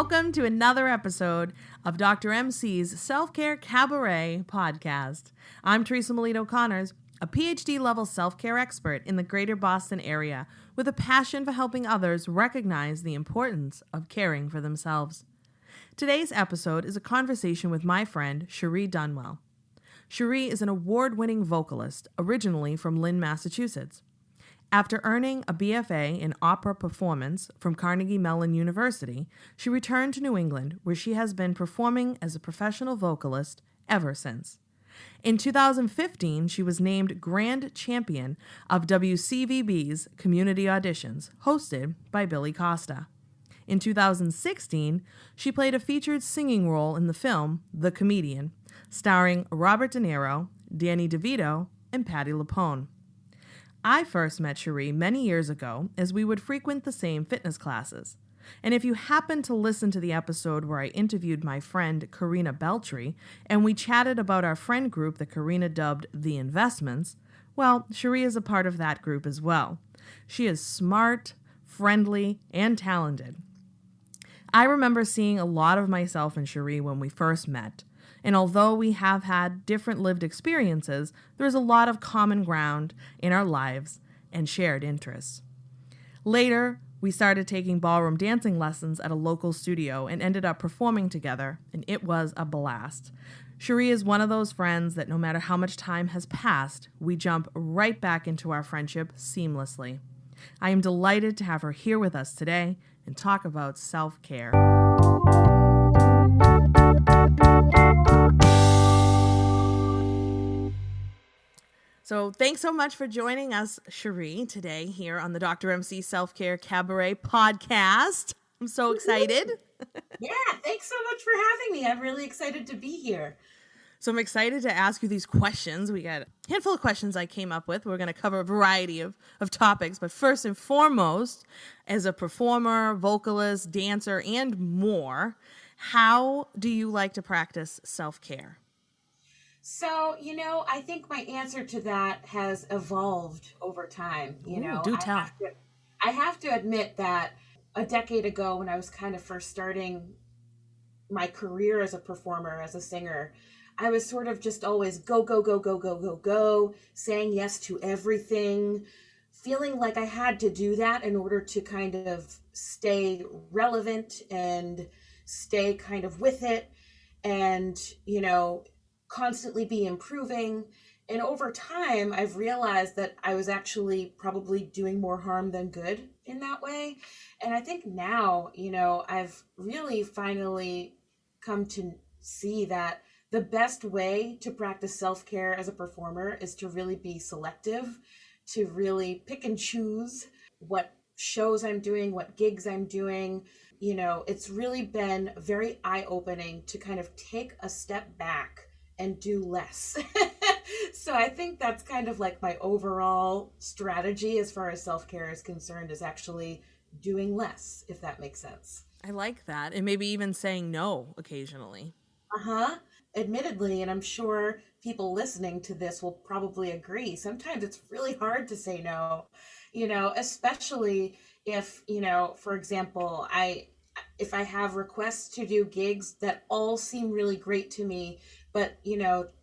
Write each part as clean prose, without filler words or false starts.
Welcome to another episode of Dr. MC's Self-Care Cabaret podcast. I'm Teresa Melito-Conners, a PhD-level self-care expert in the greater Boston area with a passion for helping others recognize the importance of caring for themselves. Today's episode is a conversation with my friend, Sheree Dunwell. Sheree is an award-winning vocalist, originally from Lynn, Massachusetts. After earning a BFA in opera performance from Carnegie Mellon University, she returned to New England, where she has been performing as a professional vocalist ever since. In 2015, she was named Grand Champion of WCVB's Community Auditions, hosted by Billy Costa. In 2016, she played a featured singing role in the film The Comedian, starring Robert De Niro, Danny DeVito, and Patti Lupone. I first met Sheree many years ago as we would frequent the same fitness classes. And if you happen to listen to the episode where I interviewed my friend Karina Beltry and we chatted about our friend group that Karina dubbed The Investments, well, Sheree is a part of that group as well. She is smart, friendly, and talented. I remember seeing a lot of myself in Sheree when we first met. And although we have had different lived experiences, there's a lot of common ground in our lives and shared interests. Later, we started taking ballroom dancing lessons at a local studio and ended up performing together, and it was a blast. Sheree is one of those friends that no matter how much time has passed, we jump right back into our friendship seamlessly. I am delighted to have her here with us today and talk about self-care. So thanks so much for joining us, Sheree, today here on the Dr. MC Self-Care Cabaret podcast. I'm so excited. Yeah, thanks so much for having me. I'm really excited to be here. So I'm excited to ask you these questions. We got a handful of questions I came up with. We're going to cover a variety of topics. But first and foremost, as a performer, vocalist, dancer, and more, how do you like to practice self-care? So, I think my answer to that has evolved over time. Do tell. I have to admit that a decade ago, when I was kind of first starting my career as a performer, as a singer, I was sort of just always go, go, go, go, go, go, go, saying yes to everything, feeling like I had to do that in order to kind of stay relevant and stay kind of with it and, constantly be improving. And over time, I've realized that I was actually probably doing more harm than good in that way. And I think now, I've really finally come to see that the best way to practice self-care as a performer is to really be selective, to really pick and choose what shows I'm doing, what gigs I'm doing. It's really been very eye-opening to kind of take a step back and do less. So I think that's kind of like my overall strategy as far as self-care is concerned, is actually doing less, if that makes sense. I like that. And maybe even saying no occasionally. Admittedly, and I'm sure people listening to this will probably agree, sometimes it's really hard to say no, especially if, for example, if I have requests to do gigs that all seem really great to me, but,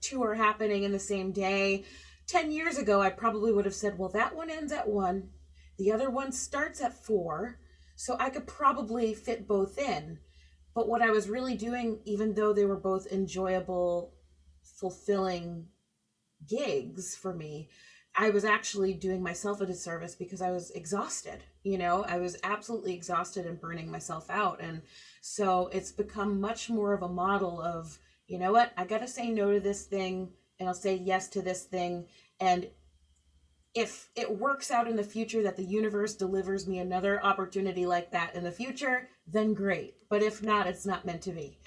two are happening in the same day. 10 years ago, I probably would have said, well, that one ends at 1. The other one starts at 4. So I could probably fit both in. But what I was really doing, even though they were both enjoyable, fulfilling gigs for me, I was actually doing myself a disservice because I was exhausted. I was absolutely exhausted and burning myself out. And so it's become much more of a model of, you know what, I got to say no to this thing and I'll say yes to this thing. And if it works out in the future that the universe delivers me another opportunity like that in the future, then great. But if not, it's not meant to be.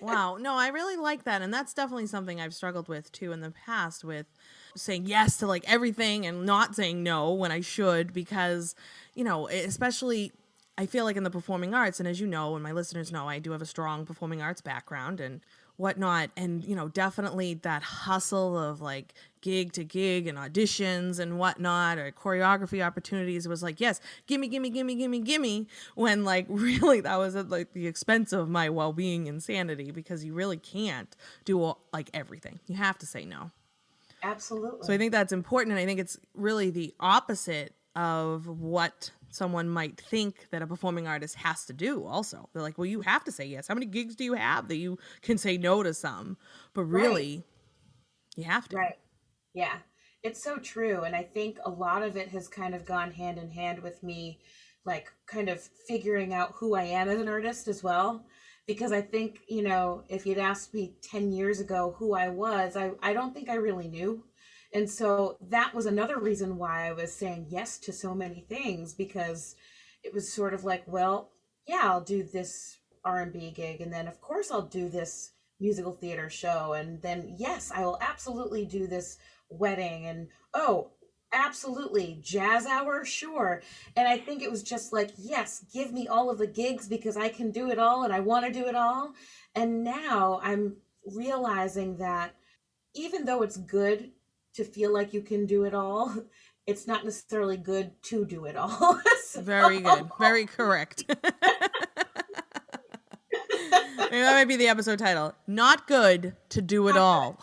Wow. No, I really like that. And that's definitely something I've struggled with too in the past, with saying yes to like everything and not saying no when I should, because, especially I feel like in the performing arts, and as you know, and my listeners know, I do have a strong performing arts background and whatnot. And, you know, definitely that hustle of like gig to gig and auditions and whatnot, or choreography opportunities was like, yes, gimme, gimme, gimme, gimme, gimme. When like really that was at like the expense of my well-being and sanity, because you really can't do like everything. You have to say no. Absolutely. So I think that's important. And I think it's really the opposite of what someone might think that a performing artist has to do also. They're like, well, you have to say yes. How many gigs do you have that you can say no to some? But really, you have to. Right. Yeah. It's so true. And I think a lot of it has kind of gone hand in hand with me, like kind of figuring out who I am as an artist as well. Because I think, you know, if you'd asked me 10 years ago who I was, I don't think I really knew. And so that was another reason why I was saying yes to so many things, because it was sort of like, well, yeah, I'll do this R&B gig. And then of course I'll do this musical theater show. And then, yes, I will absolutely do this wedding. And, oh, absolutely, jazz hour, sure. And I think it was just like, yes, give me all of the gigs because I can do it all and I want to do it all. And now I'm realizing that even though it's good to feel like you can do it all, it's not necessarily good to do it all. So... Very good. Very correct. Maybe that might be the episode title. Not good to do it all.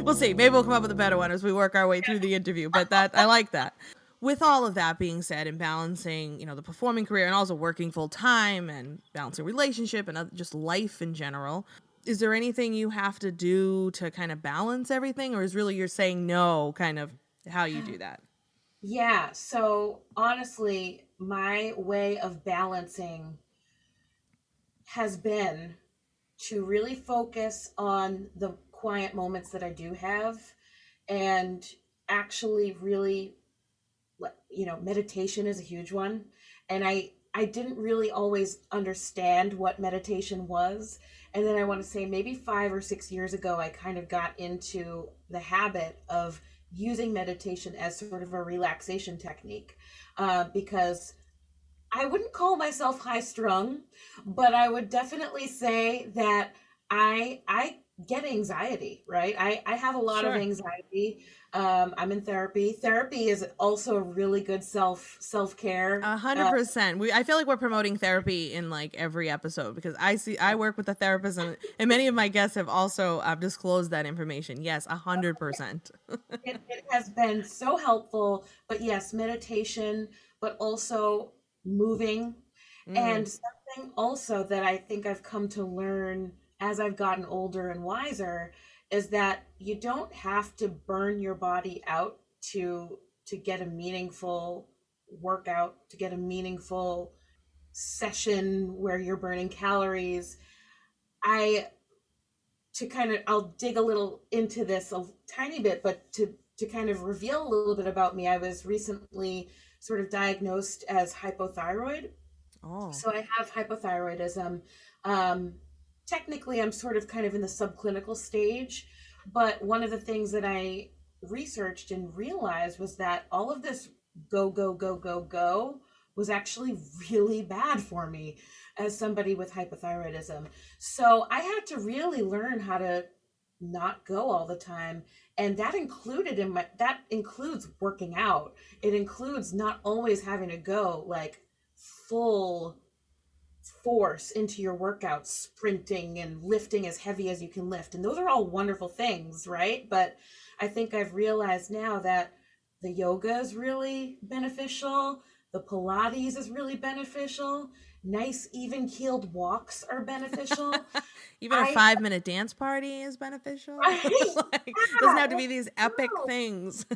We'll see. Maybe we'll come up with a better one as we work our way through the interview. But that I like that. With all of that being said, and balancing, you know, the performing career and also working full time and balancing relationship and just life in general, is there anything you have to do to kind of balance everything, or is really you're saying no kind of how you do that? Yeah. So honestly, my way of balancing has been to really focus on the quiet moments that I do have, and actually really, you know, meditation is a huge one. And I didn't really always understand what meditation was. And then I want to say maybe 5 or 6 years ago, I kind of got into the habit of using meditation as sort of a relaxation technique, because I wouldn't call myself high strung, but I would definitely say that I get anxiety, right? I have a lot of anxiety. I'm in therapy. Therapy is also a really good self-care. 100%. I feel like we're promoting therapy in like every episode, because I work with a therapist, and many of my guests have also disclosed that information. Yes, 100%. It has been so helpful. But yes, meditation, but also moving. And something also that I think I've come to learn as I've gotten older and wiser is that you don't have to burn your body out to get a meaningful workout, to get a meaningful session where you're burning calories. I'll dig a little into this a tiny bit, but to kind of reveal a little bit about me, I was recently sort of diagnosed as hypothyroid. Oh. So I have hypothyroidism. Technically, I'm sort of kind of in the subclinical stage, but one of the things that I researched and realized was that all of this go, go, go, go, go was actually really bad for me as somebody with hypothyroidism. So I had to really learn how to not go all the time. And that includes working out. It includes not always having to go like full force into your workouts, sprinting and lifting as heavy as you can lift. And those are all wonderful things, right? But I think I've realized now that the yoga is really beneficial. The Pilates is really beneficial. Nice, even-keeled walks are beneficial. Even a 5-minute dance party is beneficial. Right? Doesn't have to be these epic things.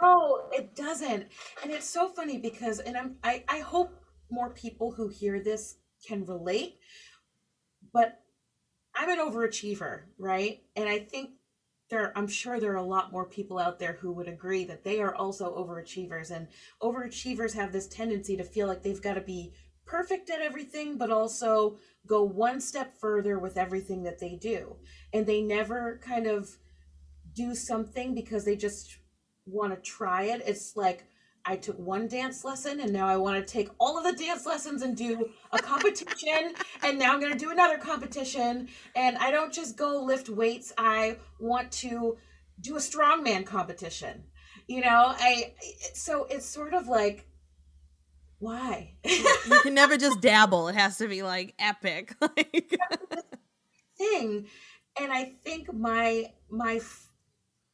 No, it doesn't. And it's so funny because, and I hope more people who hear this can relate, but I'm an overachiever, right? And I think I'm sure there are a lot more people out there who would agree that they are also overachievers. And overachievers have this tendency to feel like they've got to be perfect at everything, but also go one step further with everything that they do. And they never kind of do something because they just want to try it. It's like, I took one dance lesson and now I want to take all of the dance lessons and do a competition. And now I'm going to do another competition. And I don't just go lift weights. I want to do a strongman competition. So it's sort of like, why? You can never just dabble. It has to be like epic. Thing. And I think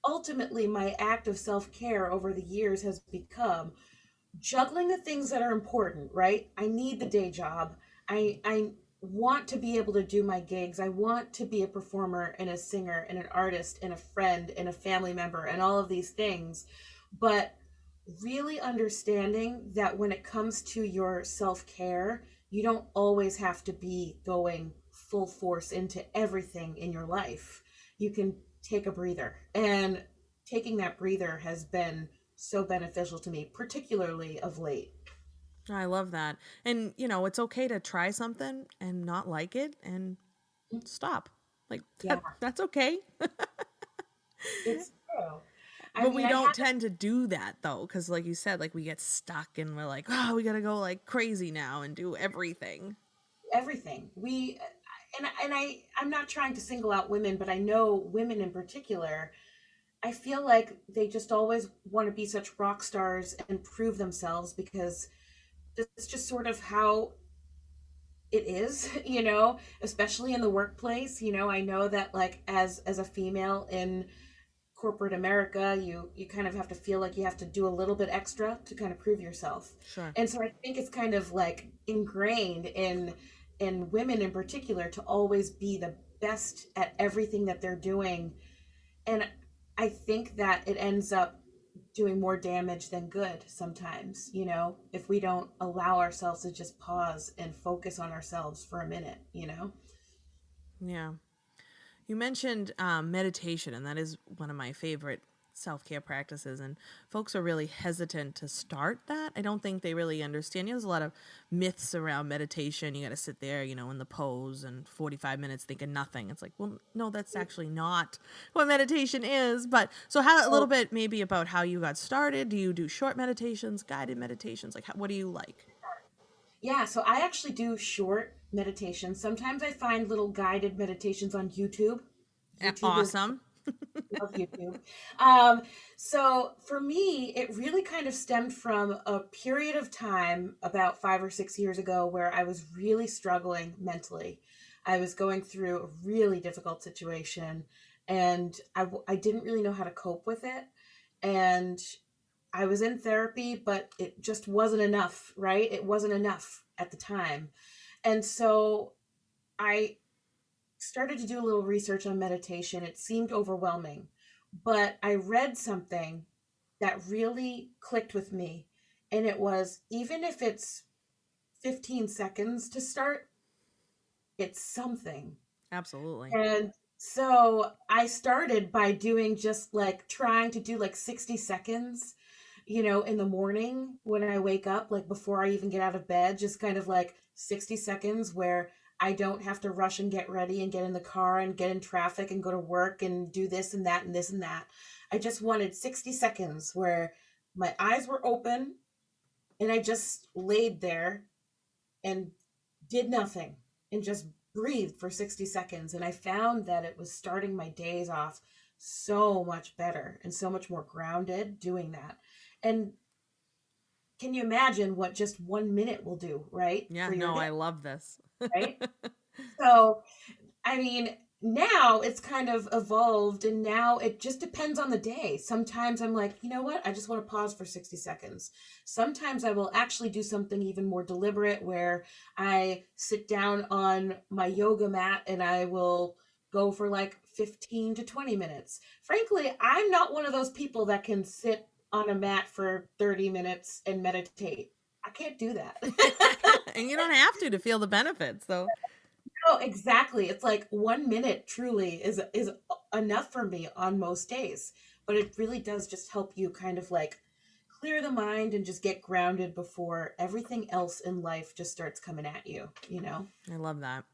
ultimately my act of self-care over the years has become juggling the things that are important, right? I need the day job. I want to be able to do my gigs. I want to be a performer and a singer and an artist and a friend and a family member and all of these things. But really understanding that when it comes to your self-care, you don't always have to be going full force into everything in your life. You can take a breather. And taking that breather has been so beneficial to me, particularly of late. I love that. And, it's okay to try something and not like it and stop. Like, that's okay. It's true. But we don't tend to do that, though, because like you said, like we get stuck and we're like, oh, we got to go like crazy now and do everything. Everything. I'm not trying to single out women, but I know women in particular, I feel like they just always want to be such rock stars and prove themselves because it's just sort of how it is, especially in the workplace. I know that like as a female in corporate America, you kind of have to feel like you have to do a little bit extra to kind of prove yourself. Sure. And so I think it's kind of like ingrained in women in particular to always be the best at everything that they're doing. And I think that it ends up doing more damage than good sometimes, if we don't allow ourselves to just pause and focus on ourselves for a minute. Yeah. You mentioned meditation, and that is one of my favorite self-care practices, and folks are really hesitant to start that. I don't think they really understand. There's a lot of myths around meditation. You got to sit there, in the pose and 45 minutes thinking nothing. It's like, well, no, that's actually not what meditation is. But so how a little bit maybe about how you got started. Do you do short meditations, guided meditations? Like, what do you like? Yeah, so I actually do short meditations. Sometimes I find little guided meditations on YouTube. Awesome. Love YouTube. So for me, it really kind of stemmed from a period of time about 5 or 6 years ago where I was really struggling mentally. I was going through a really difficult situation and I didn't really know how to cope with it. And I was in therapy, but it just wasn't enough, right? It wasn't enough at the time. And so I started to do a little research on meditation. It seemed overwhelming, but I read something that really clicked with me. And it was, even if it's 15 seconds to start, it's something. Absolutely. And so I started by doing just like trying to do like 60 seconds, in the morning when I wake up, like before I even get out of bed, just kind of like 60 seconds where I don't have to rush and get ready and get in the car and get in traffic and go to work and do this and that and this and that. I just wanted 60 seconds where my eyes were open and I just laid there and did nothing and just breathed for 60 seconds. And I found that it was starting my days off so much better and so much more grounded doing that. And can you imagine what just 1 minute will do, right? Yeah, no, I love this. Right? So, I mean, now it's kind of evolved and now it just depends on the day. Sometimes I'm like, you know what? I just want to pause for 60 seconds. Sometimes I will actually do something even more deliberate where I sit down on my yoga mat and I will go for like 15 to 20 minutes. Frankly, I'm not one of those people that can sit on a mat for 30 minutes and meditate. I can't do that. And you don't have to feel the benefits, though. No, exactly. It's like 1 minute truly is enough for me on most days. But it really does just help you kind of like clear the mind and just get grounded before everything else in life just starts coming at you, I love that.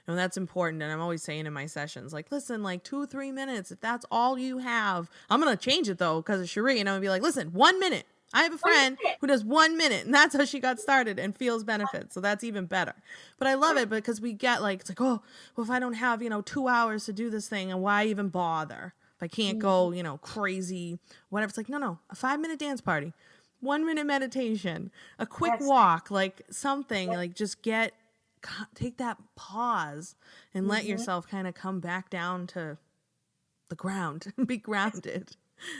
And that's important. And I'm always saying in my sessions, like, listen, like 2-3 minutes, if that's all you have, I'm going to change it though, because of Sheree. And I'm going to be like, listen, 1 minute. I have a friend who does 1 minute, and that's how she got started and feels benefits. So that's even better. But I love it because we get like, it's like, oh, well, if I don't have, 2 hours to do this thing, and why even bother? If I can't go, crazy, whatever. It's like, no, a 5-minute dance party, 1 minute meditation, a quick walk, like something, like just take that pause and let yourself kind of come back down to the ground and be grounded.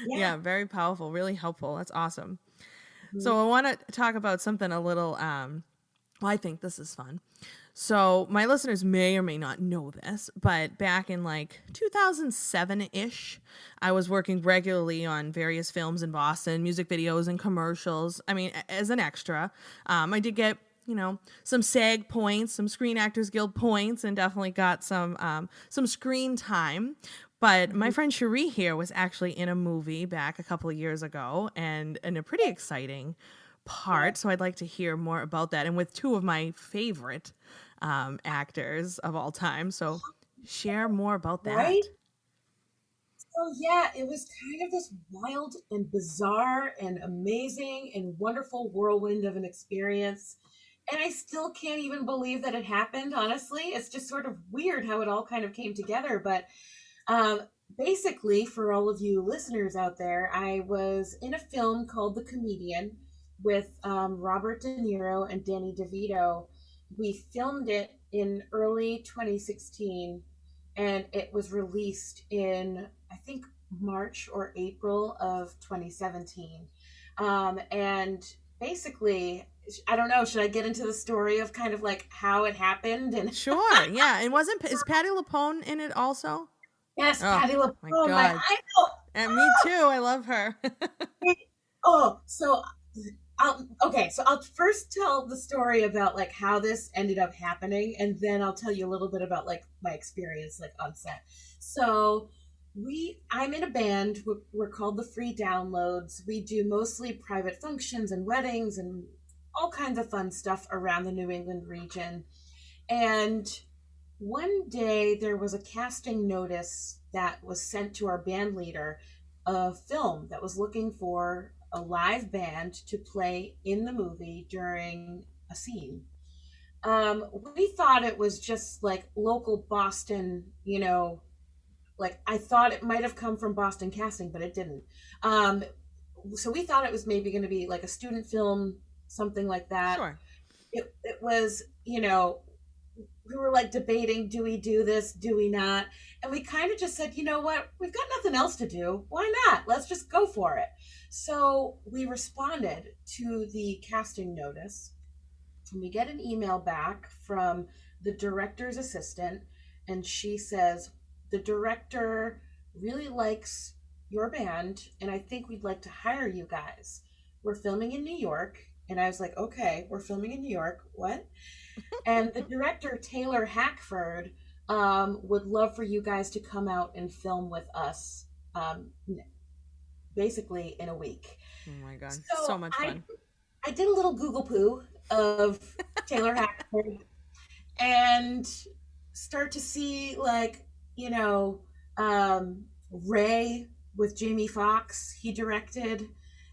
Yeah, very powerful, really helpful. That's awesome. So I want to talk about something a little, I think this is fun. So my listeners may or may not know this, but back in like 2007-ish, I was working regularly on various films in Boston, music videos and commercials. I mean, as an extra. I did get, some SAG points, some Screen Actors Guild points, and definitely got some screen time. But my friend Sheree here was actually in a movie back a couple of years ago, and in a pretty exciting part. So I'd like to hear more about that, and with two of my favorite actors of all time. So share more about that. Right? So yeah, it was kind of this wild and bizarre and amazing and wonderful whirlwind of an experience. And I still can't even believe that it happened, honestly. It's just sort of weird how it all kind of came together. But basically, for all of you listeners out there, I was in a film called The Comedian with Robert De Niro and Danny DeVito. We filmed it in early 2016, and it was released in, I think, March or April of 2017. And basically, I don't know, should I get into the story of kind of like how it happened? And Sure, yeah. And is Patti Lupone in it also? Yes, Patti Lupone. My God. I know. And me too. I love her. So I'll first tell the story about like how this ended up happening, and then I'll tell you a little bit about like my experience like on set. So I'm in a band. We're called the Free Downloads. We do mostly private functions and weddings and all kinds of fun stuff around the New England region. And one day there was a casting notice that was sent to our band leader, a film that was looking for a live band to play in the movie during a scene. We thought it was just like local Boston, like I thought it might have come from Boston Casting, but it didn't. So we thought it was maybe going to be like a student film, something like that. Sure. It was, we were like debating, do we do this? Do we not? And we kind of just said, you know what? We've got nothing else to do. Why not? Let's just go for it. So we responded to the casting notice, and we get an email back from the director's assistant, and she says, the director really likes your band, and I think we'd like to hire you guys. We're filming in New York. And I was like, okay, we're filming in New York. What? And the director, Taylor Hackford, would love for you guys to come out and film with us basically in a week. Oh my God. So much fun. I did a little Google poo of Taylor Hackford and start to see like, Ray with Jamie Foxx, he directed,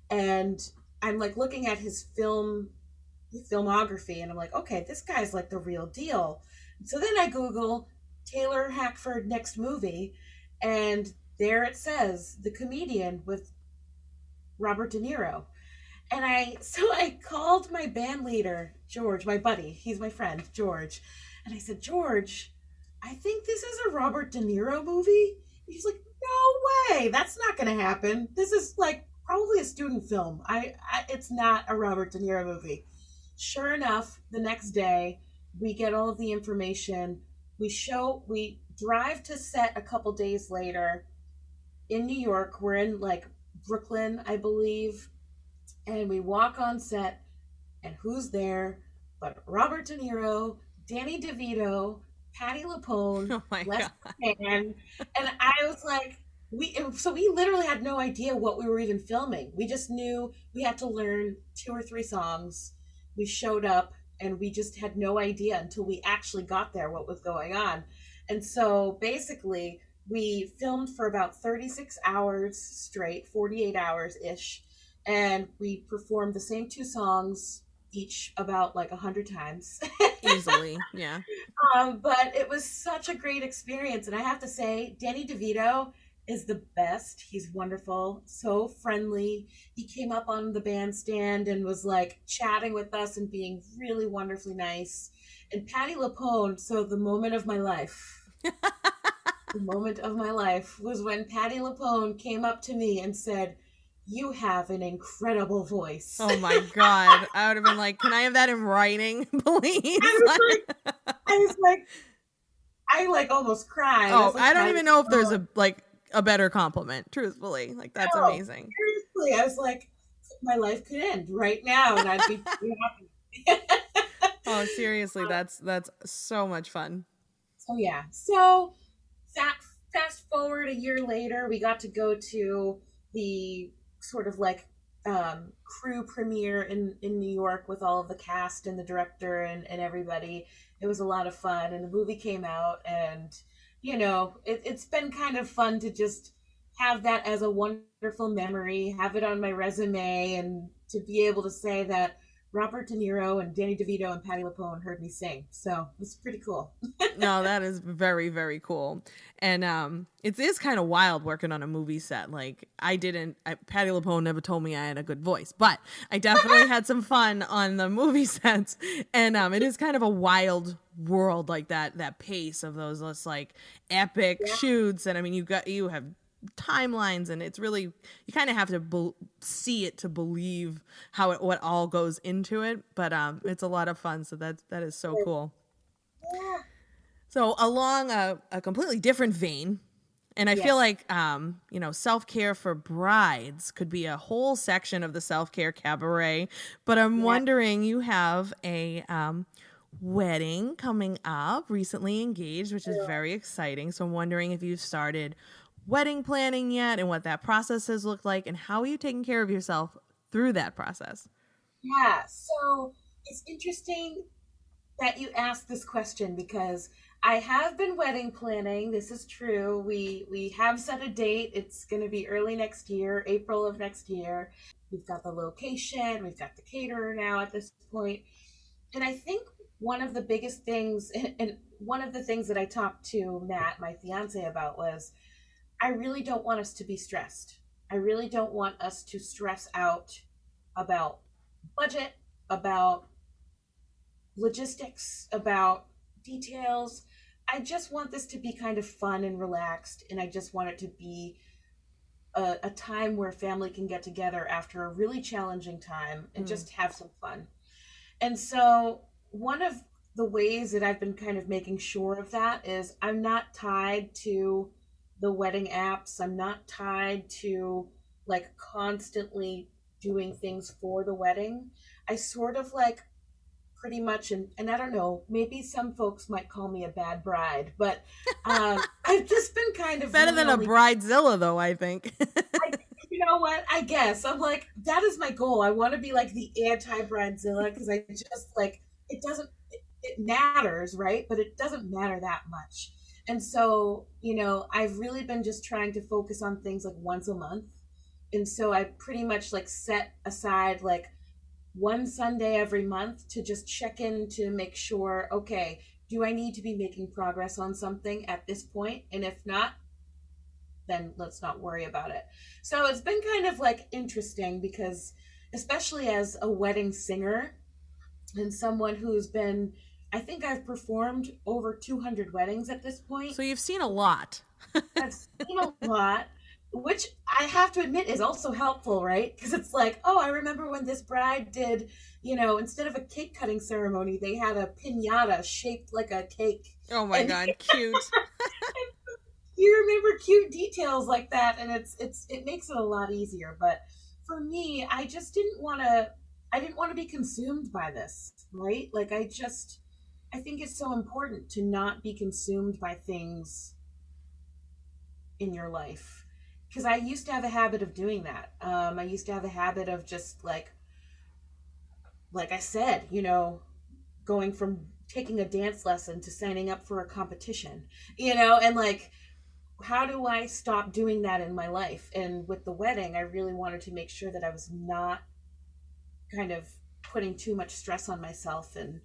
and I'm like looking at his filmography, and I'm like, okay, this guy's like the real deal. So then I Google Taylor Hackford next movie, and there it says The Comedian with Robert De Niro. And I called my band leader, George, my buddy, he's my friend, George. And I said, George, I think this is a Robert De Niro movie. He's like, no way, that's not going to happen. This is like probably a student film. It's not a Robert De Niro movie. Sure enough, the next day, we get all of the information. We drive to set a couple days later in New York. We're in like Brooklyn, I believe. And we walk on set, and who's there but Robert De Niro, Danny DeVito, Patti Lupone, Oh my Les God. McCann. And I was like, we literally had no idea what we were even filming. We just knew we had to learn 2 or 3 songs. We showed up, and we just had no idea until we actually got there what was going on. And so basically we filmed for about 36 hours straight, 48 hours ish. and we performed the same 2 songs each about like 100 times. Easily, yeah. But it was such a great experience. And I have to say, Danny DeVito is the best. He's wonderful, so friendly. He came up on the bandstand and was like chatting with us and being really wonderfully nice. And Patti Lupone, so the moment of my life. The moment of my life was when Patti Lupone came up to me and said, "You have an incredible voice." Oh my God. I would have been like, can I have that in writing, please? I like almost cried. Oh, like, I don't even know if there's a better compliment, truthfully. Like, that's amazing. Seriously, I was like, my life could end right now and I'd be pretty happy. Oh, seriously, that's so much fun. So yeah. So fast forward a year later, we got to go to the sort of like crew premiere in New York with all of the cast and the director and everybody. It was a lot of fun, and the movie came out, and it's been kind of fun to just have that as a wonderful memory, have it on my resume, and to be able to say that Robert De Niro and Danny DeVito and Patti Lupone heard me sing. So it's pretty cool. No, that is very, very cool. And it is kind of wild working on a movie set. Like, Patti Lupone never told me I had a good voice, but I definitely had some fun on the movie sets. And it is kind of a wild world, like that pace of those like epic shoots. And I mean, you have timelines, and it's really, you kind of have to see it to believe what all goes into it, but it's a lot of fun, so that is so cool. So along a completely different vein, and I feel like self-care for brides could be a whole section of the self-care cabaret, but I'm wondering, you have a wedding coming up, recently engaged, which is very exciting, so I'm wondering if you've started wedding planning yet, and what that process has looked like, and how are you taking care of yourself through that process? Yeah, so it's interesting that you asked this question, because I have been wedding planning. This is true. We have set a date. It's going to be early next year, April of next year. We've got the location, we've got the caterer now at this point. And I think one of the biggest things, and one of the things that I talked to Matt, my fiance, about was, I really don't want us to be stressed. I really don't want us to stress out about budget, about logistics, about details. I just want this to be kind of fun and relaxed, and I just want it to be a time where family can get together after a really challenging time and just have some fun. And so one of the ways that I've been kind of making sure of that is, I'm not tied to the wedding apps. I'm not tied to like constantly doing things for the wedding. I sort of like pretty much, and I don't know, maybe some folks might call me a bad bride, but I've just been kind of better than a bridezilla, though, I think. You know what? I guess I'm like, that is my goal. I want to be like the anti-bridezilla, because I just like, it matters, right? But it doesn't matter that much. And so, I've really been just trying to focus on things like once a month. And so I pretty much like set aside like one Sunday every month to just check in to make sure, okay, do I need to be making progress on something at this point? And if not, then let's not worry about it. So it's been kind of like interesting, because especially as a wedding singer and someone who's been, I think I've performed over 200 weddings at this point. So you've seen a lot. I've seen a lot, which I have to admit is also helpful, right? Because it's like, oh, I remember when this bride did, instead of a cake cutting ceremony, they had a piñata shaped like a cake. Oh my God, cute. You remember cute details like that, and it makes it a lot easier. But for me, I just didn't want to be consumed by this, right? Like, I think it's so important to not be consumed by things in your life, because I used to have a habit of doing that. I used to have a habit of just like I said, going from taking a dance lesson to signing up for a competition, and like how do I stop doing that in my life? And with the wedding, I really wanted to make sure that I was not kind of putting too much stress on myself. And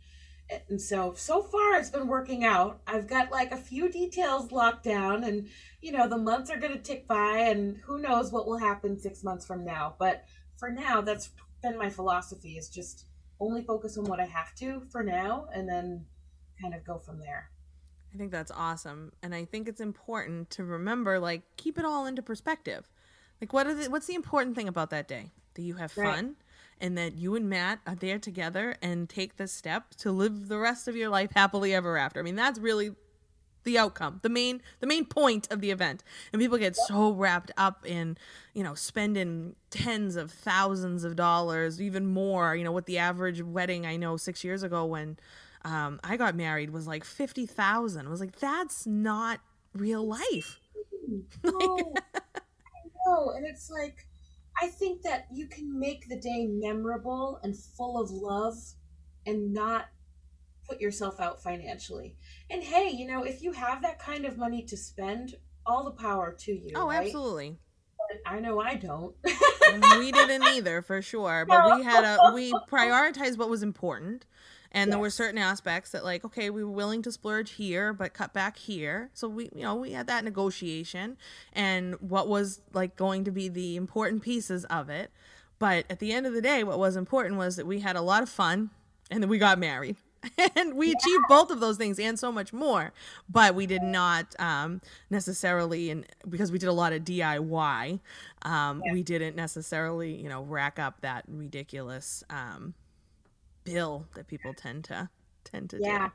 so far it's been working out. I've got like a few details locked down, and the months are going to tick by, and who knows what will happen 6 months from now. But for now, that's been my philosophy, is just only focus on what I have to for now, and then kind of go from there. I think that's awesome. And I think it's important to remember, like, keep it all into perspective. Like, what's the important thing about that day? That you have fun, right, and that you and Matt are there together and take this step to live the rest of your life happily ever after. I mean, that's really the outcome, the main point of the event. And people get so wrapped up in, spending tens of thousands of dollars, even more, what the average wedding, I know 6 years ago when I got married, was like $50,000. I was like, that's not real life. No, I know. And it's like, I think that you can make the day memorable and full of love and not put yourself out financially. And hey, if you have that kind of money to spend, all the power to you. Oh, right? Absolutely. But I know I don't. We didn't either, for sure. But we prioritized what was important. And there were certain aspects that, like, okay, we were willing to splurge here, but cut back here. So we had that negotiation and what was like going to be the important pieces of it. But at the end of the day, what was important was that we had a lot of fun and that we got married. And we achieved both of those things and so much more. But we did not necessarily, and because we did a lot of DIY, we didn't necessarily, rack up that ridiculous bill that people tend to do.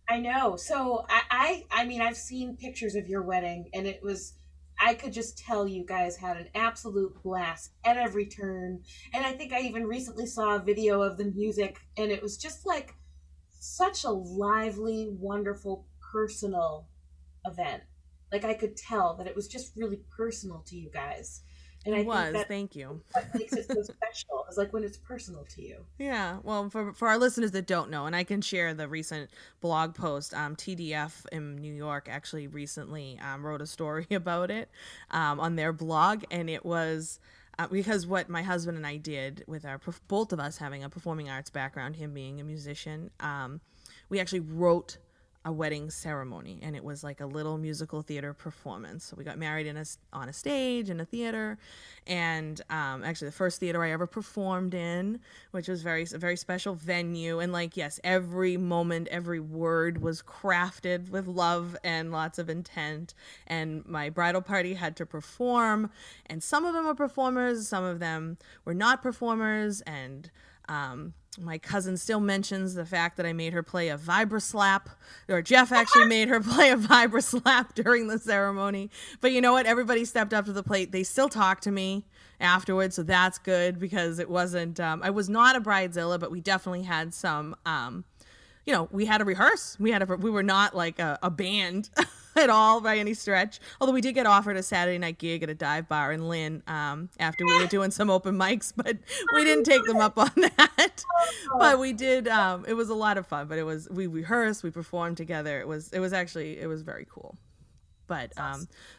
I know. So I mean, I've seen pictures of your wedding, and I could just tell you guys had an absolute blast at every turn. And I think I even recently saw a video of the music, and it was just like such a lively, wonderful, personal event. Like, I could tell that it was just really personal to you guys. And I think that thank you. What makes it so special is like when it's personal to you. Yeah. Well, for our listeners that don't know, and I can share the recent blog post, TDF in New York actually recently wrote a story about it on their blog, and it was because what my husband and I did with both of us having a performing arts background, him being a musician, we actually wrote a wedding ceremony, and it was like a little musical theater performance. So we got married on a stage in a theater, and actually the first theater I ever performed in, which was a very special venue. And like, yes, every moment, every word was crafted with love and lots of intent. And my bridal party had to perform, and some of them were performers, some of them were not performers, and my cousin still mentions the fact that I made her play a vibra-slap, or Jeff actually made her play a vibra-slap during the ceremony. But you know what? Everybody stepped up to the plate. They still talk to me afterwards, so that's good, because it wasn't, I was not a bridezilla, but we definitely had some, we had to rehearse. We were not like a band at all by any stretch. Although we did get offered a Saturday night gig at a dive bar in Lynn after we were doing some open mics, but we didn't take them up on that. But we did. It was a lot of fun. But we rehearsed, we performed together. It was very cool. But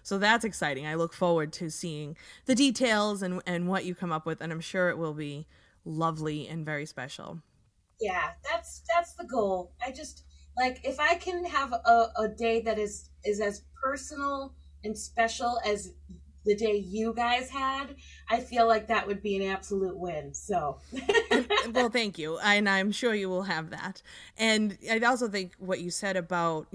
so that's exciting. I look forward to seeing the details and what you come up with, and I'm sure it will be lovely and very special. Yeah, that's the goal. I just, like, if I can have a day that is as personal and special as the day you guys had, I feel like that would be an absolute win. So well, thank you. And I'm sure you will have that. And I also think what you said about,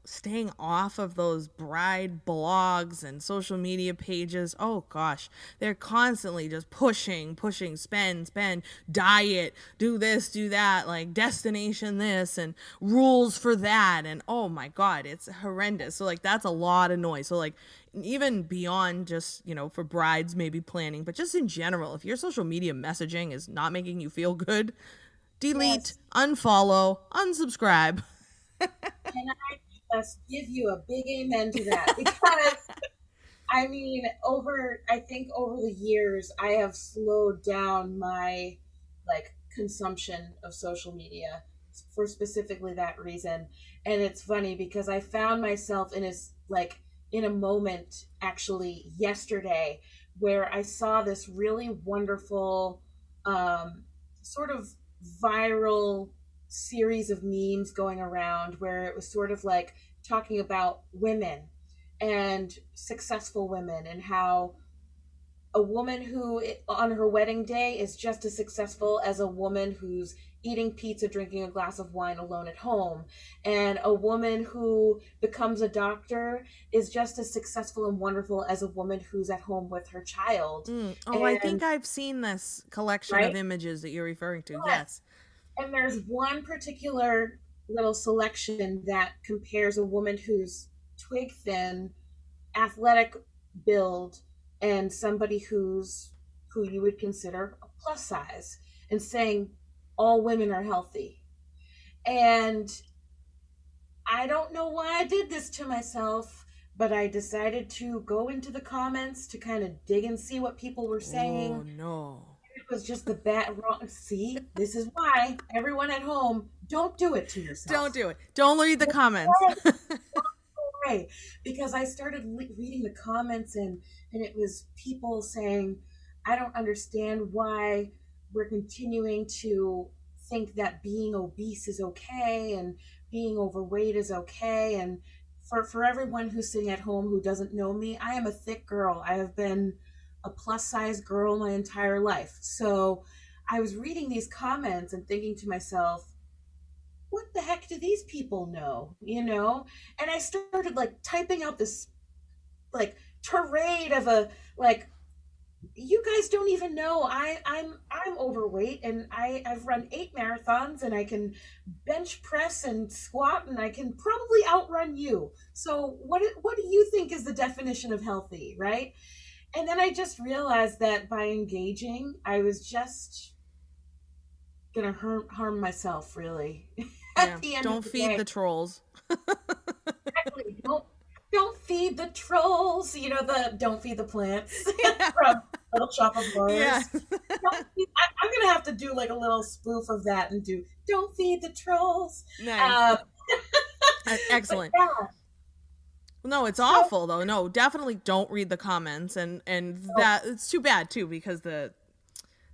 staying off of those bride blogs and social media pages. Oh gosh, they're constantly just pushing, spend, diet, do this, do that, like destination this and rules for that. And oh my God, it's horrendous. So like, that's a lot of noise. So like, even beyond just, for brides maybe planning, but just in general, if your social media messaging is not making you feel good, delete, unfollow, unsubscribe. And I just give you a big amen to that, because I mean, I think over the years, I have slowed down my consumption of social media for specifically that reason. And it's funny because I found myself in in a moment actually yesterday where I saw this really wonderful sort of viral series of memes going around where it was sort of like talking about women and successful women and how a woman who on her wedding day is just as successful as a woman who's eating pizza, drinking a glass of wine alone at home. And a woman who becomes a doctor is just as successful and wonderful as a woman who's at home with her child. I think I've seen this collection of images that you're referring to. Yes. And there's one particular little selection that compares a woman who's twig thin, athletic build, and somebody who you would consider a plus size, and saying all women are healthy. And I don't know why I did this to myself, but I decided to go into the comments to kind of dig and see what people were saying. Oh no. It was just the bad wrong. See, this is why everyone at home, don't do it to yourself. Don't do it. Don't read the comments. Right. Because I started reading the comments and it was people saying, I don't understand why we're continuing to think that being obese is okay and being overweight is okay. And for everyone who's sitting at home who doesn't know me, I am a thick girl. I have been a plus size girl my entire life. So I was reading these comments and thinking to myself, what the heck do these people know? And I started like typing out this like tirade of you guys don't even know I'm overweight and I've run 8 marathons and I can bench press and squat and I can probably outrun you. So what do you think is the definition of healthy, right? And then I just realized that by engaging, I was just gonna harm myself, really. Yeah. Don't feed the trolls. Exactly. Don't feed the trolls. Don't feed the plants from Little Shop of Horrors. Yeah. I'm gonna have to do like a little spoof of that and do "Don't feed the trolls." Nice. Excellent. Yeah. No, it's awful though. No, definitely don't read the comments, and that it's too bad too, because the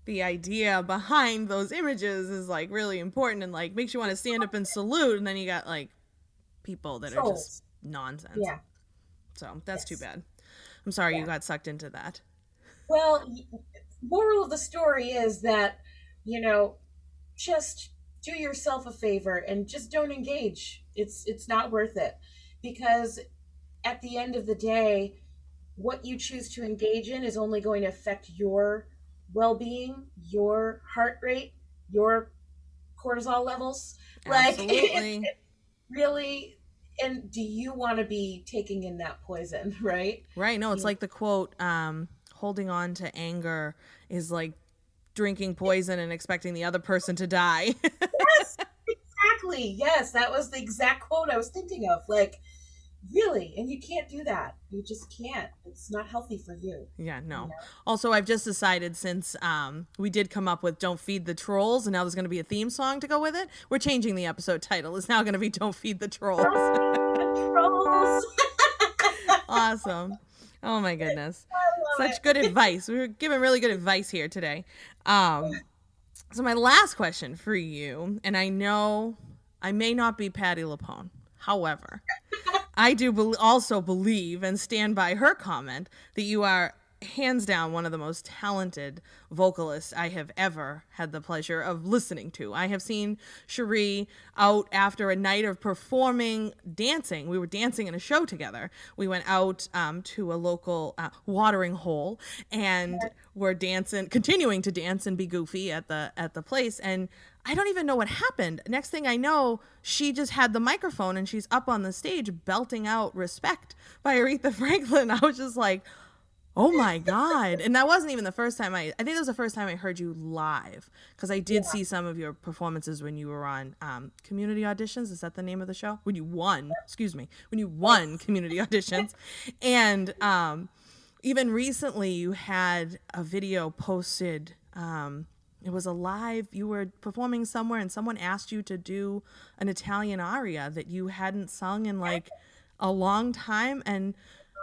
idea behind those images is like really important and like makes you want to stand up and salute, and then you got like people that are just nonsense. Yeah. So that's too bad. I'm sorry you got sucked into that. Well, moral of the story is that, just do yourself a favor and just don't engage. It's not worth it, because at the end of the day, what you choose to engage in is only going to affect your well-being, your heart rate, your cortisol levels. Absolutely. Like, really, and do you want to be taking in that poison, right? Right. No, it's like the quote, holding on to anger is like drinking poison and expecting the other person to die. Yes, exactly. Yes, that was the exact quote I was thinking of. Like, really, and you can't do that. You just can't. It's not healthy for you. Yeah, no. Also, I've just decided, since we did come up with Don't Feed the Trolls, and now there's going to be a theme song to go with it, we're changing the episode title. It's now going to be Don't Feed the Trolls. Trolls. Awesome. Oh my goodness. Such good advice. We were giving really good advice here today. So my last question for you, and I know I may not be Patti Lupone, however, I do also believe and stand by her comment that you are hands down one of the most talented vocalists I have ever had the pleasure of listening to. I have seen Sheree out after a night of performing, dancing. We were dancing in a show together. We went out to a local watering hole and we're dancing, continuing to dance and be goofy at the place. And I don't even know what happened. Next thing I know, she just had the microphone and she's up on the stage belting out Respect by Aretha Franklin. I was just like, oh my God. And that wasn't even the first time I think it was the first time I heard you live, because I did see some of your performances when you were on Community Auditions. Is that the name of the show? When you won Community Auditions. And even recently you had a video posted. It was a live, you were performing somewhere and someone asked you to do an Italian aria that you hadn't sung in like a long time. And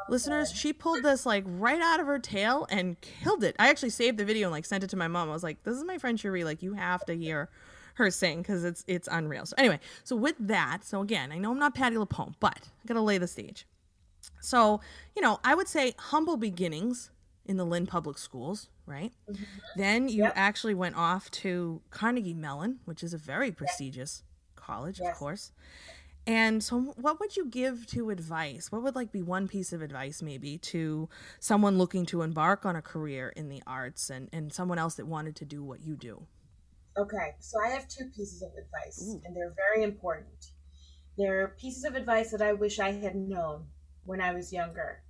Listeners, she pulled this like right out of her tail and killed it. I actually saved the video and like sent it to my mom. I was like, this is my friend Sheree. Like, you have to hear her sing because it's unreal. So anyway, so with that, so again, I know I'm not Patti Lupone, but I gotta lay the stage. So, I would say humble beginnings in the Lynn public schools, right? Mm-hmm. Then you actually went off to Carnegie Mellon, which is a very prestigious college, of course. And so what would you give to advice? What would like be one piece of advice maybe to someone looking to embark on a career in the arts and someone else that wanted to do what you do? Okay, so I have 2 pieces of advice, and they're very important. They're pieces of advice that I wish I had known when I was younger.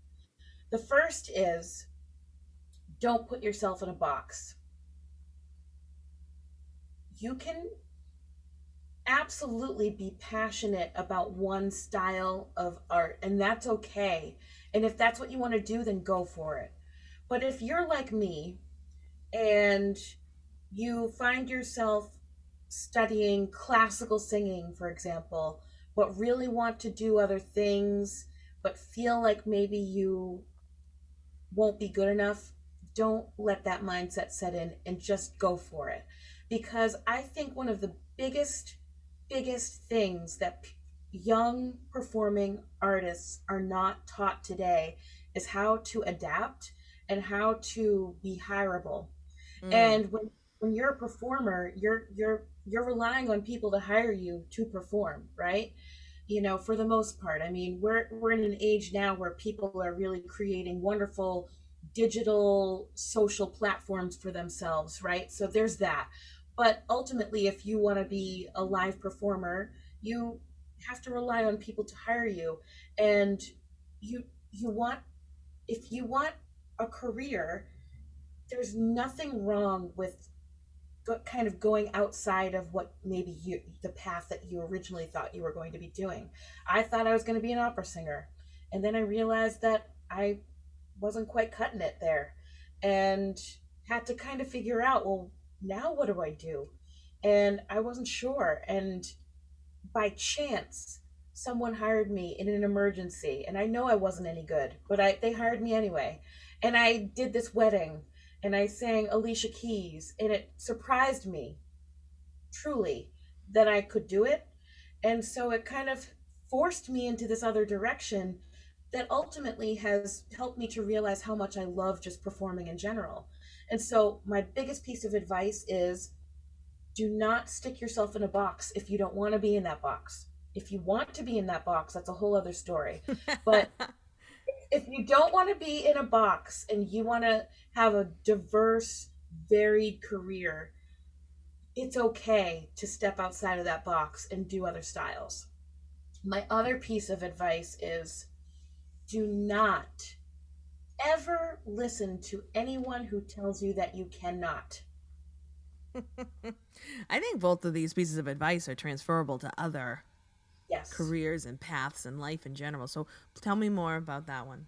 The first is, don't put yourself in a box. You can absolutely be passionate about one style of art, and that's okay. And if that's what you want to do, then go for it. But if you're like me and you find yourself studying classical singing, for example, but really want to do other things, but feel like maybe you won't be good enough, don't let that mindset set in and just go for it. Because I think one of the biggest things that young performing artists are not taught today is how to adapt and how to be hireable. And when you're a performer, you're relying on people to hire you to perform, right? For the most part. I mean, we're in an age now where people are really creating wonderful digital social platforms for themselves, right? So there's that. But ultimately, if you want to be a live performer, you have to rely on people to hire you. And if you want a career, there's nothing wrong with kind of going outside of what maybe the path that you originally thought you were going to be doing. I thought I was going to be an opera singer, and then I realized that I wasn't quite cutting it there, and had to kind of figure out, well, now what do I do? And I wasn't sure. And by chance, someone hired me in an emergency, and I know I wasn't any good, but they hired me anyway. And I did this wedding, and I sang Alicia Keys, and it surprised me truly that I could do it. And so it kind of forced me into this other direction that ultimately has helped me to realize how much I love just performing in general. And so my biggest piece of advice is, do not stick yourself in a box if you don't want to be in that box. If you want to be in that box, that's a whole other story. But if you don't want to be in a box and you want to have a diverse, varied career, it's okay to step outside of that box and do other styles. My other piece of advice is, do not ever listen to anyone who tells you that you cannot. I think both of these pieces of advice are transferable to other careers and paths in life in general. So tell me more about that one.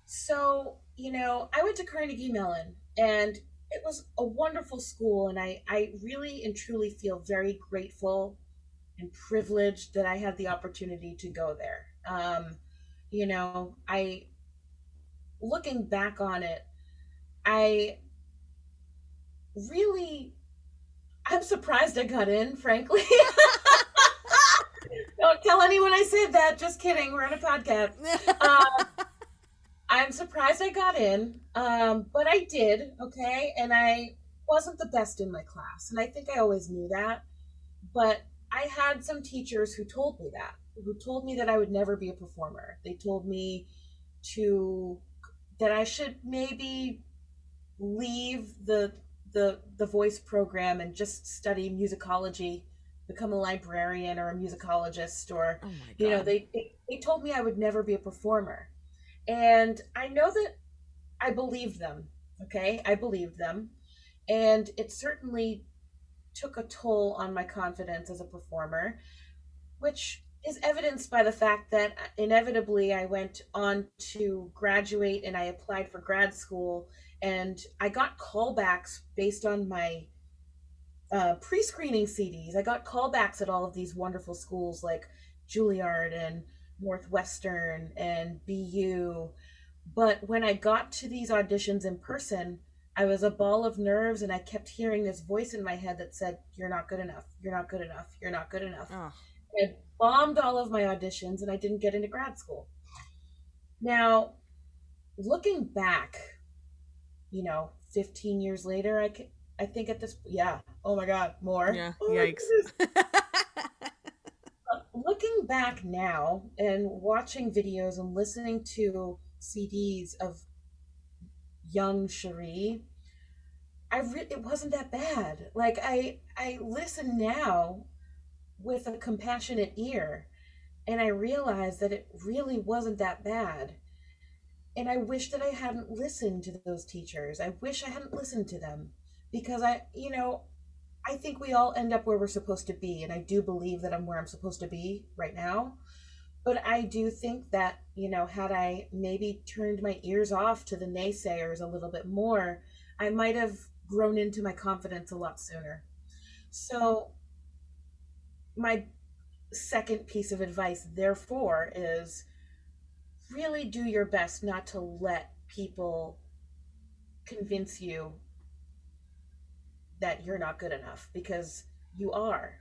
So, I went to Carnegie Mellon, and it was a wonderful school. And I really and truly feel very grateful and privileged that I had the opportunity to go there. Looking back on it, I'm surprised I got in, frankly. Don't tell anyone I said that. Just kidding. We're on a podcast. I'm surprised I got in, but I did, okay? And I wasn't the best in my class, and I think I always knew that. But I had some teachers who told me that I would never be a performer. They told me that I should maybe leave the voice program and just study musicology, become a librarian or a musicologist, or they told me I would never be a performer. And I know that I believed them. Okay, I believed them, and it certainly took a toll on my confidence as a performer, which is evidenced by the fact that inevitably I went on to graduate and I applied for grad school, and I got callbacks based on my pre-screening CDs. I got callbacks at all of these wonderful schools like Juilliard and Northwestern and BU. But when I got to these auditions in person, I was a ball of nerves, and I kept hearing this voice in my head that said, "You're not good enough. You're not good enough. You're not good enough." Oh, I bombed all of my auditions, and I didn't get into grad school. Now, looking back, 15 years later, I think at this, yeah, oh my God, more. yeah. Oh my Yikes. goodness. Looking back now and watching videos and listening to CDs of young Sheree, it wasn't that bad. Like I listen now with a compassionate ear, and I realize that it really wasn't that bad. And I wish that I hadn't listened to those teachers. I wish I hadn't listened to them, because I think we all end up where we're supposed to be, and I do believe that I'm where I'm supposed to be right now. But I do think that, had I maybe turned my ears off to the naysayers a little bit more, I might have grown into my confidence a lot sooner. So my second piece of advice, therefore, is really do your best not to let people convince you that you're not good enough, because you are.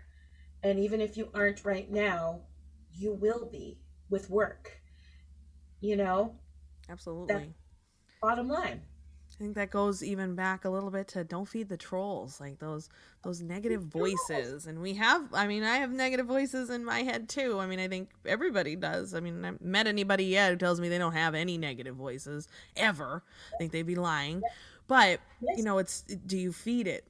And even if you aren't right now, you will be with work. Absolutely. That's bottom line. I think that goes even back a little bit to don't feed the trolls, like those negative voices. And I have negative voices in my head too. I think everybody does. I haven't met anybody yet who tells me they don't have any negative voices ever. I think they'd be lying. But, do you feed it?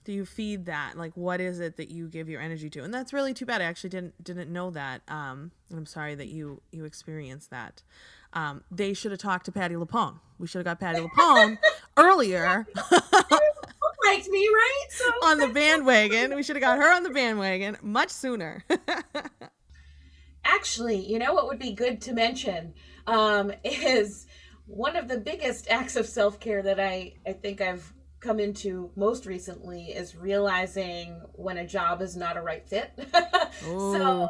Do you feed that? Like, what is it that you give your energy to? And that's really too bad. I actually didn't know that. I'm sorry that you experienced that. They should have talked to Patti Lupone. We should have got Patti Lupone earlier. Liked me, right? So on the bandwagon. We should have got her on the bandwagon much sooner. Actually, what would be good to mention is one of the biggest acts of self-care that I think I've come into most recently is realizing when a job is not a right fit. So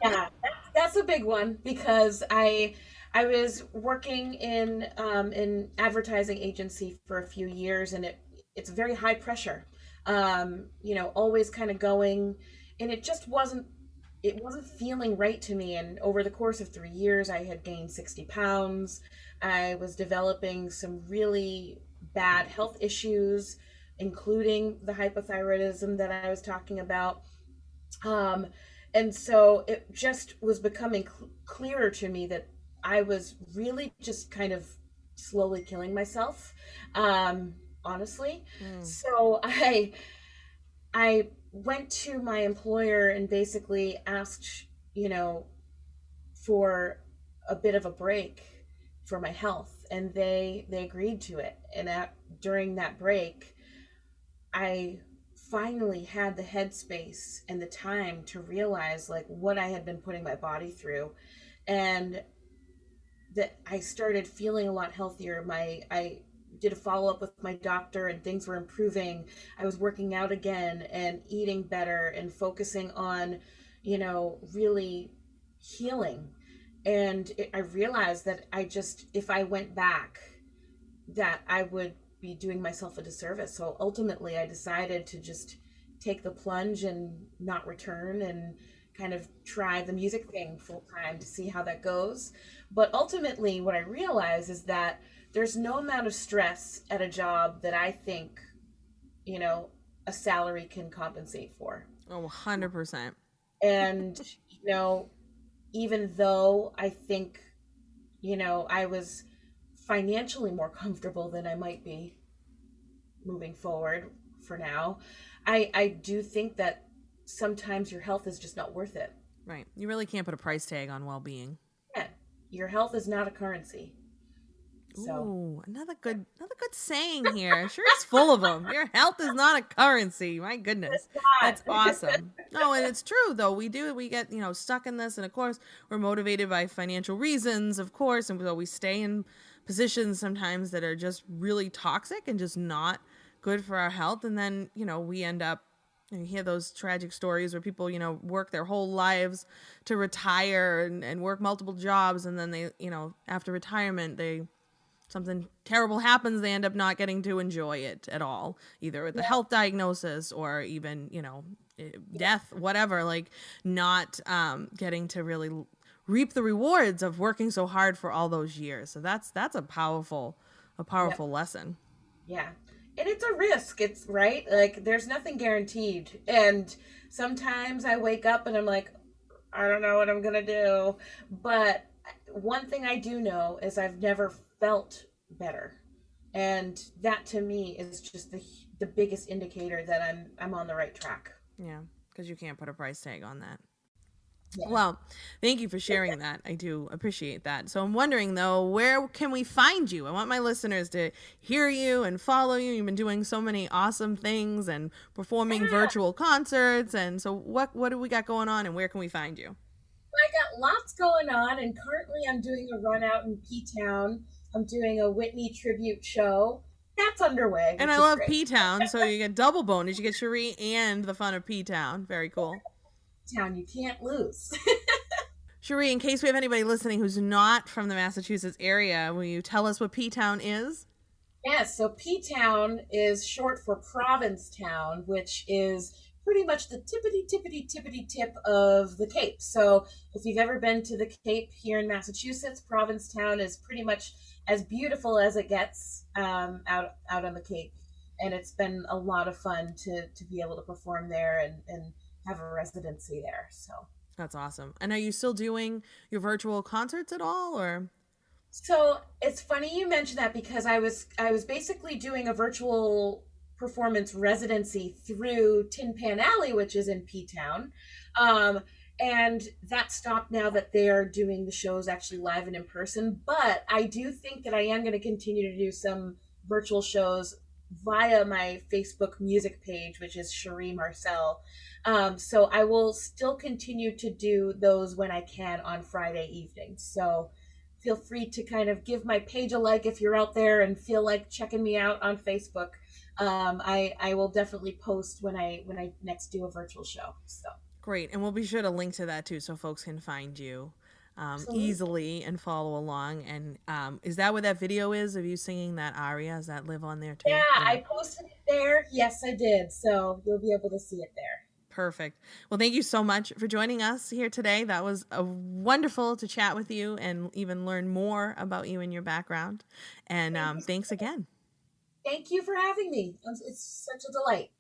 yeah, that's a big one, because I was working in an advertising agency for a few years, and it's very high pressure, always kind of going, and it wasn't feeling right to me. And over the course of 3 years, I had gained 60 pounds. I was developing some really bad health issues, including the hypothyroidism that I was talking about. And so it just was becoming clearer to me that I was really just kind of slowly killing myself, honestly. So I went to my employer and basically asked, for a bit of a break for my health, and they agreed to it. And during that break, I finally had the headspace and the time to realize like what I had been putting my body through, and that I started feeling a lot healthier. I did a follow-up with my doctor, and things were improving. I was working out again and eating better and focusing on, really healing. And I realized that if I went back, that I would be doing myself a disservice. So ultimately I decided to just take the plunge and not return, and kind of try the music thing full time to see how that goes. But ultimately what I realized is that there's no amount of stress at a job that I think, a salary can compensate for. Oh, 100%. And, even though I think, I was financially more comfortable than I might be moving forward for now, I do think that sometimes your health is just not worth it. Right. You really can't put a price tag on well-being. Yeah. Your health is not a currency. So. Ooh, another good saying here. Sure, it's full of them. Your health is not a currency. My goodness, that's awesome. No, and it's true though. We get stuck in this, and of course we're motivated by financial reasons, of course, and so we stay in positions sometimes that are just really toxic and just not good for our health, and then we end up. You hear those tragic stories where people, work their whole lives to retire and work multiple jobs, and then they, after retirement, they something terrible happens, they end up not getting to enjoy it at all, either with the health diagnosis or even, death, whatever, like not getting to really reap the rewards of working so hard for all those years. So that's a powerful lesson. Yeah. And it's a risk. It's right. Like there's nothing guaranteed. And sometimes I wake up and I'm like, I don't know what I'm going to do. But one thing I do know is I've never felt better. And that to me is just the biggest indicator that I'm on the right track. Yeah, because you can't put a price tag on that. Yeah. Well, thank you for sharing that. I do appreciate that. So I'm wondering, though, where can we find you? I want my listeners to hear you and follow you. You've been doing so many awesome things and performing virtual concerts. And so what do we got going on and where can we find you? I got lots going on, and currently I'm doing a run out in P-Town. I'm doing a Whitney tribute show. That's underway. And I love P-Town, so you get double bonus. You get Sheree and the fun of P-Town. Very cool. Town, you can't lose. Sheree, in case we have anybody listening who's not from the Massachusetts area, will you tell us what P-Town is? Yes, so P-Town is short for Provincetown, which is pretty much the tippity tip of the Cape. So if you've ever been to the Cape here in Massachusetts, Provincetown is pretty much as beautiful as it gets out on the Cape. And it's been a lot of fun to be able to perform there and have a residency there. So that's awesome. And are you still doing your virtual concerts at all, or? So it's funny you mentioned that, because I was basically doing a virtual performance residency through Tin Pan Alley, which is in P-Town. And that stopped now that they're doing the shows actually live and in person. But I do think that I am going to continue to do some virtual shows via my Facebook music page, which is Sheree Marcelle. So I will still continue to do those when I can on Friday evenings. So feel free to kind of give my page a like if you're out there and feel like checking me out on Facebook. I will definitely post when I next do a virtual show. So great. And we'll be sure to link to that too, so folks can find you easily and follow along. And is that what that video is of you singing that aria? Does that live on there too? Yeah, I posted it there. Yes, I did. So you'll be able to see it there. Perfect. Well, thank you so much for joining us here today. That was wonderful to chat with you and even learn more about you and your background. And thanks again. Thank you for having me. It's such a delight.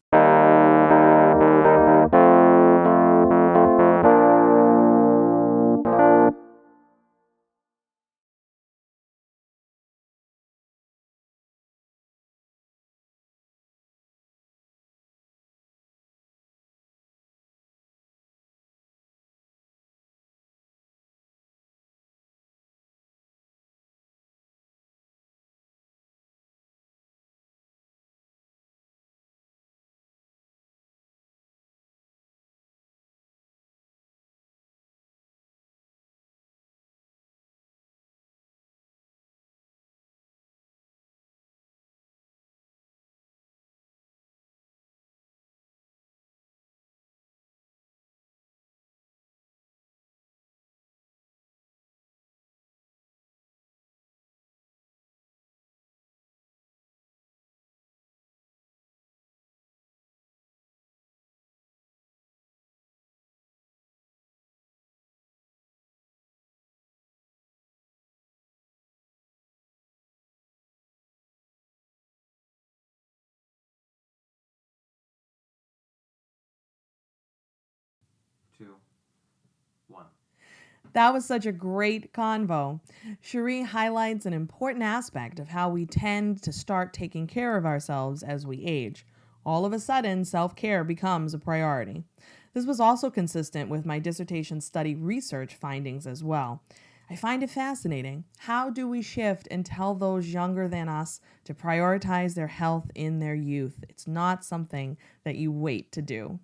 That was such a great convo. Sheree highlights an important aspect of how we tend to start taking care of ourselves as we age. All of a sudden, self-care becomes a priority. This was also consistent with my dissertation study research findings as well. I find it fascinating. How do we shift and tell those younger than us to prioritize their health in their youth? It's not something that you wait to do.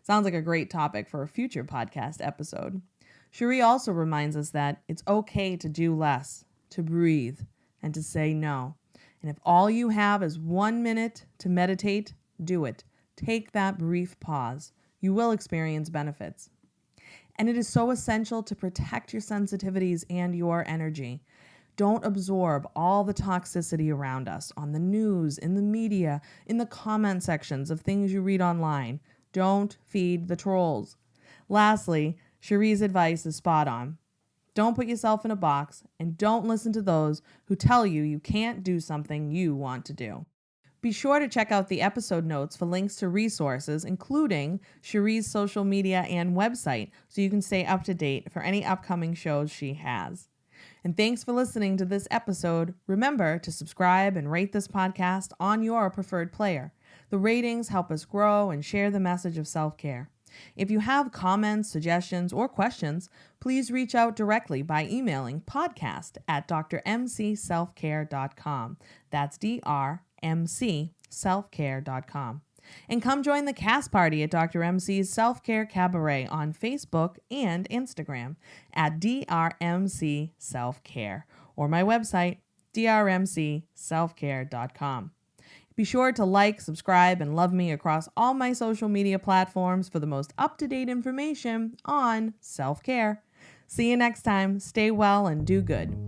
Sounds like a great topic for a future podcast episode. Sheree also reminds us that it's okay to do less, to breathe, and to say no. And if all you have is 1 minute to meditate, do it. Take that brief pause. You will experience benefits. And it is so essential to protect your sensitivities and your energy. Don't absorb all the toxicity around us on the news, in the media, in the comment sections of things you read online. Don't feed the trolls. Lastly, Sheree's advice is spot on. Don't put yourself in a box, and don't listen to those who tell you you can't do something you want to do. Be sure to check out the episode notes for links to resources, including Sheree's social media and website, so you can stay up to date for any upcoming shows she has. And thanks for listening to this episode. Remember to subscribe and rate this podcast on your preferred player. The ratings help us grow and share the message of self-care. If you have comments, suggestions, or questions, please reach out directly by emailing podcast@drmcselfcare.com. That's drmcselfcare.com. And come join the cast party at Dr. MC's Self-Care Cabaret on Facebook and Instagram at DRMC Self-Care, or my website, drmcselfcare.com. Be sure to like, subscribe, and love me across all my social media platforms for the most up-to-date information on self-care. See you next time. Stay well and do good.